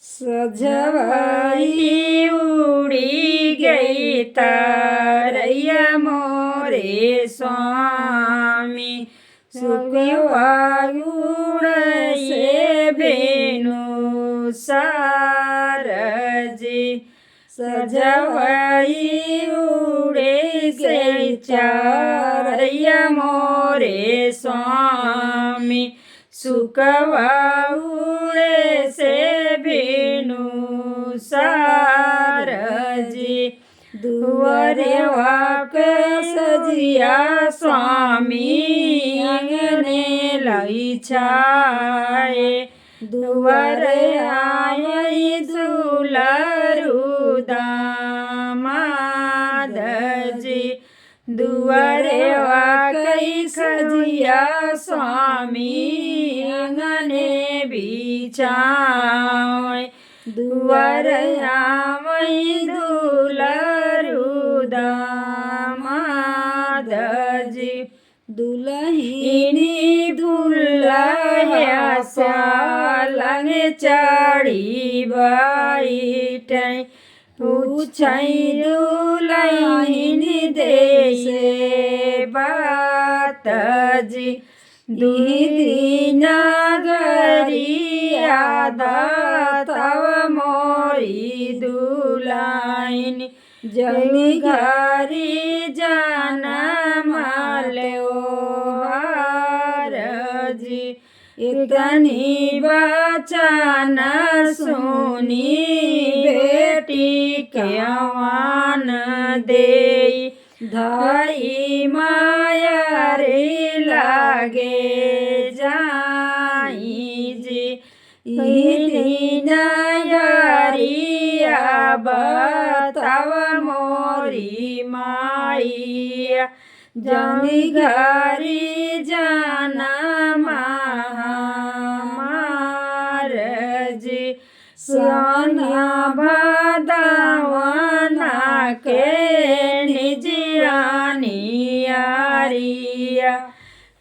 सजवाई उड़ी गई तारैया मोरे स्वामी सुखवायुड़े बेनु सारजी सजवाई उड़े गई तारैया मोरे स्वामी सुखवाउड़े से बेनु सारजी दुआरे वाक सजिया स्वामी अंगने लई छाए दुआरे आए दुलारू दामाद जी दुआरे वाकई सजिया स्वामी अंगने बिछाए दुआरे आवई दुलारू दामाद जी दुल्हिनी दुल्हा सालंग चाड़ी बाईटे पूछई दुल्हिनी देशे बात जी दीदी नगरिया तव मोरी दुल्हिनी जनी घरी जाना मालो हार जी इतनी बचन सुनी बेटी के आवान दे धाई माया रे लागे जाई जी नगरिया बताव मोरी माइया जनी घरी जाना महामार जी सोना भदवना के निजियानियारिया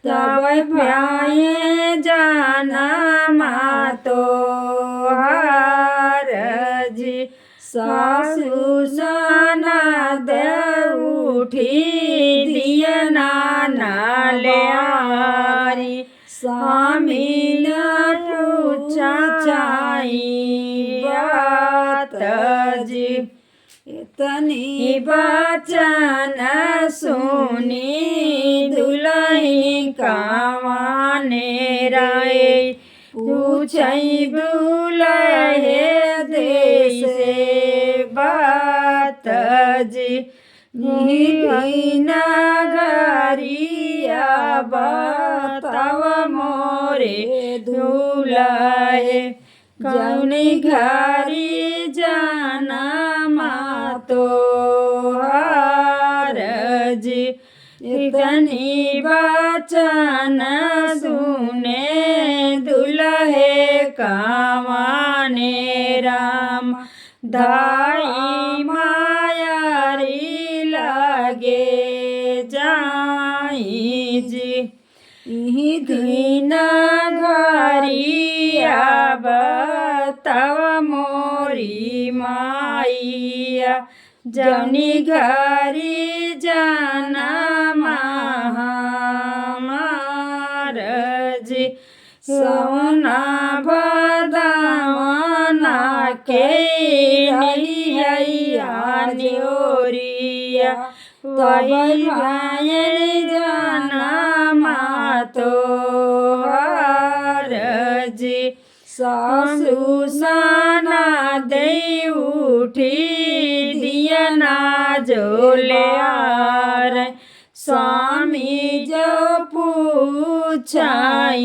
तब प्याए जाना मातो हार जी सासु सना दे उठी दिया नाले आरी स्वामी न पूछा चाई बात जी इतनी बचन सुनी दुल्ही कावाने राय पूछई दुल्हे देशे बात जी नगरिया बताव मोरे दुल्हे जौनी घरी जाना मातो हार जी इतनी बचन सुने दुल्हे कावाने राम धाई मायारी लागे जाई जी दीन घरिया बताव मोरी माइया जनी घरी जाना महामार जी सोना भदवना के नियोरिया तब भाई जाना मातो हार जी सासु सना दे उठी दिया ना जोल्यार स्वामी जो पूछाई